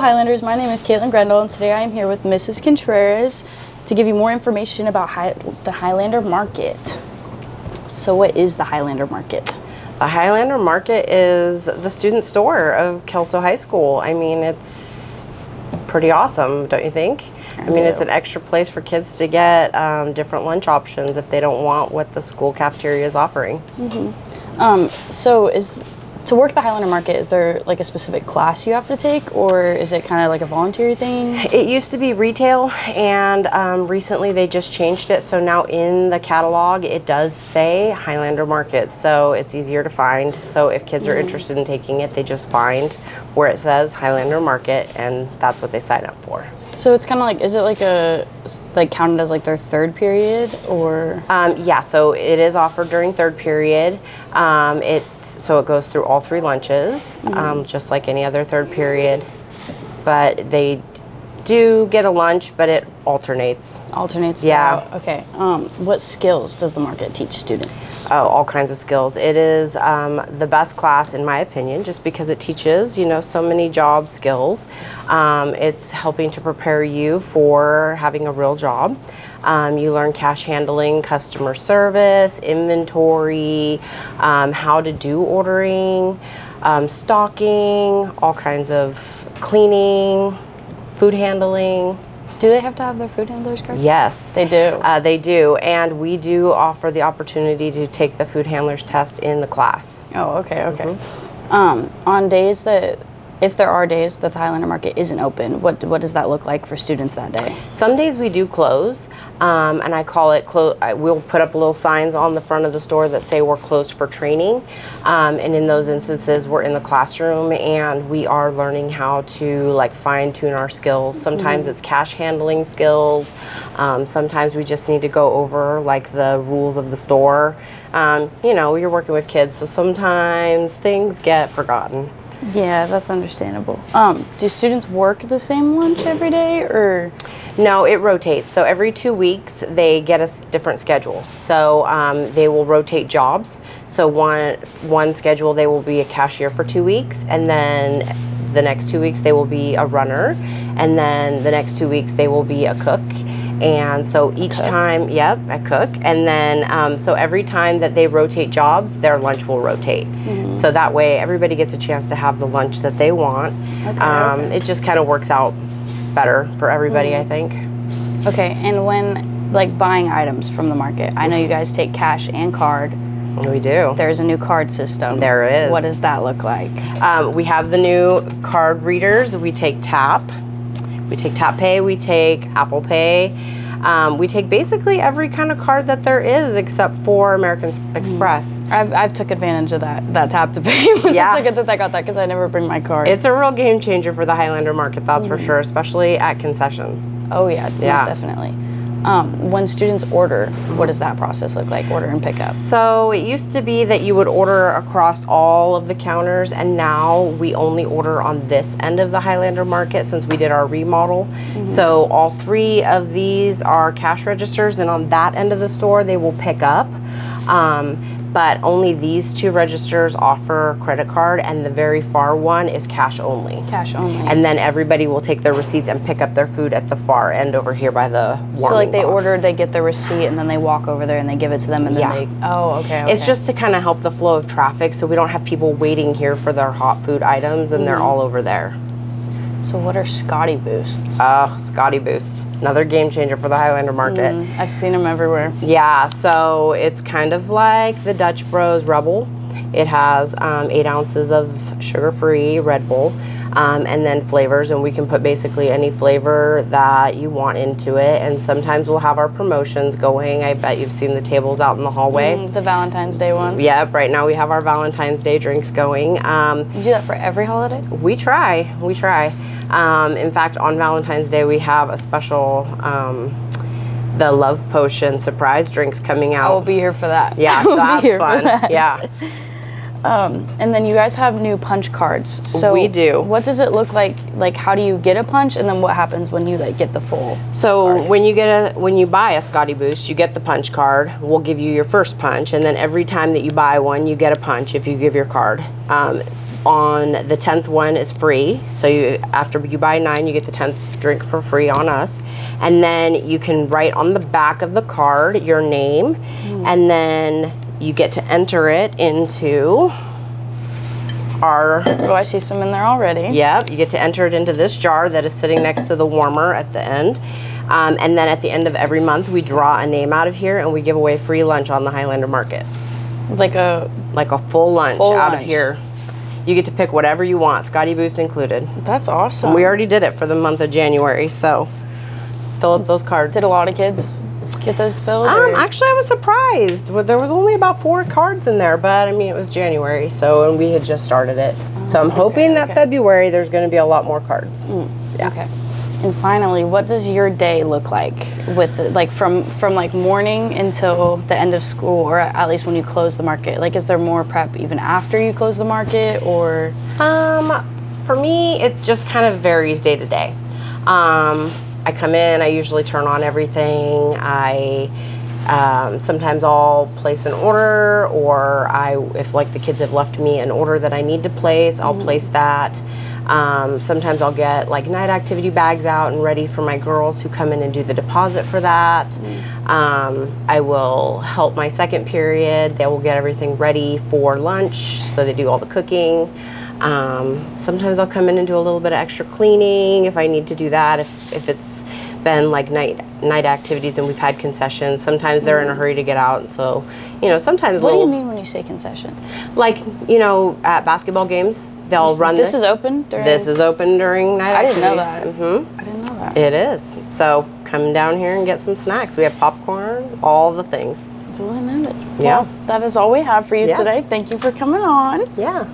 Highlanders, my name is Katelyn Grendel, and today I am here with Mrs. Contreras to give you more information about the Hilander Market. So what is the Hilander Market? The Hilander Market is the student store of Kelso High School. I mean, it's pretty awesome, don't you think? I mean, it's an extra place for kids to get different lunch options if they don't want what the school cafeteria is offering. To work the Hilander Market, is there like a specific class you have to take, or is it kind of like a voluntary thing? It used to be retail, and recently they just changed it. So now in the catalog, it does say Hilander Market, so it's easier to find. So if kids are interested in taking it, they just find where it says Hilander Market, and that's what they sign up for. So it's kind of like, is it like counted as like their third period, or? Yeah, so it is offered during third period. So it goes through all three lunches, just like any other third period. But they do get a lunch, but it alternates. Yeah. Okay. What skills does the market teach students? Oh, all kinds of skills. It is the best class, in my opinion, just because it teaches, so many job skills. It's helping to prepare you for having a real job. You learn cash handling, customer service, inventory, how to do ordering, stocking, all kinds of cleaning, food handling. Do they have to have their food handlers card? Yes. They do? They do, and we do offer the opportunity to take the food handlers test in the class. Oh, okay. On days that, if there are days that the Hilander Market isn't open, what does that look like for students that day? Some days we do close, and I call it we'll put up little signs on the front of the store that say we're closed for training, and in those instances we're in the classroom and we are learning how to fine tune our skills. Sometimes it's cash handling skills, sometimes we just need to go over the rules of the store. You're working with kids, so sometimes things get forgotten. Yeah, that's understandable. Do students work the same lunch every day, or? No, it rotates. So every 2 weeks they get a different schedule. So they will rotate jobs. So one schedule they will be a cashier for 2 weeks, and then the next 2 weeks they will be a runner, and then the next 2 weeks they will be a cook. And so each time, a cook. And then, so every time that they rotate jobs, their lunch will rotate. So that way everybody gets a chance to have the lunch that they want. It just kind of works out better for everybody, I think. Okay, and when buying items from the market, I know you guys take cash and card. We do. There's a new card system. There is. What does that look like? We have the new card readers. We take Tap. We take Tap Pay, we take Apple Pay. We take basically every kind of card that there is except for American Express. I've took advantage of that Tap to Pay. The second that I got that, because I never bring my card. It's a real game changer for the Hilander Market, that's for sure, especially at concessions. Oh yeah, most definitely. When students order, what does that process look like, order and pick up? So it used to be that you would order across all of the counters, and now we only order on this end of the Hilander Market since we did our remodel. So all three of these are cash registers, and on that end of the store they will pick up. But only these two registers offer credit card, and the very far one is cash only. Cash only. And then everybody will take their receipts and pick up their food at the far end over here by the warming they box. order, they get the receipt, and then they walk over there and they give it to them, and then they, okay. It's just to kind of help the flow of traffic, so we don't have people waiting here for their hot food items, and they're all over there. So what are Scottie boosts? Scottie boosts, another game changer for the Hilander Market. I've seen them everywhere. Yeah, so it's kind of like the Dutch Bros Rebel. It has 8 ounces of sugar-free Red Bull, and then flavors, and we can put basically any flavor that you want into it. And sometimes we'll have our promotions going. I bet you've seen the tables out in the hallway. The Valentine's Day ones. Yep, right now we have our Valentine's Day drinks going. You do that for every holiday? We try. In fact, on Valentine's Day we have a special the Love Potion surprise drinks coming out. I will be here for that. Yeah, that's fun. Yeah. And then you guys have new punch cards. So we do. What does it look like? How do you get a punch, and then what happens when you get the full So card? when you buy a Scottie Boost, you get the punch card. We'll give you your first punch, and then every time that you buy one, you get a punch if you give your card. On the 10th one is free. So after you buy 9, you get the 10th drink for free on us. And then you can write on the back of the card your name, and then you get to enter it into our... Oh, I see some in there already. Yeah, you get to enter it into this jar that is sitting next to the warmer at the end. And then at the end of every month, we draw a name out of here, and we give away free lunch on the Hilander Market. Like a full lunch out lunch. of here. You get to pick whatever you want, Scottie Boost included. That's awesome. And we already did it for the month of January, so fill up those cards. Did a lot of kids get those filled? Actually, I was surprised. There was only about 4 cards in there, but I mean, it was January, and we had just started it. So I'm hoping that February there's going to be a lot more cards. Yeah. Okay. And finally, what does your day look like with it, like from like morning until the end of school, or at least when you close the market? Like, is there more prep even after you close the market, or? For me, it just kind of varies day to day. I come in, I usually turn on everything. Sometimes I'll place an order, or if like the kids have left me an order that I need to place, I'll place that. Sometimes I'll get like night activity bags out and ready for my girls who come in and do the deposit for that. I will help my second period. They will get everything ready for lunch, so they do all the cooking. Sometimes I'll come in and do a little bit of extra cleaning if I need to do that, if it's been like night activities and we've had concessions. Sometimes they're in a hurry to get out, and so sometimes What do you mean when you say concessions? Like at basketball games, they'll run This is open during? This is open during night I didn't know activities. that. I didn't know that. It is. So come down here and get some snacks. We have popcorn, all the things. Duly noted. Yeah. Well, that is all we have for you Yeah. today. Thank you for coming on. Yeah.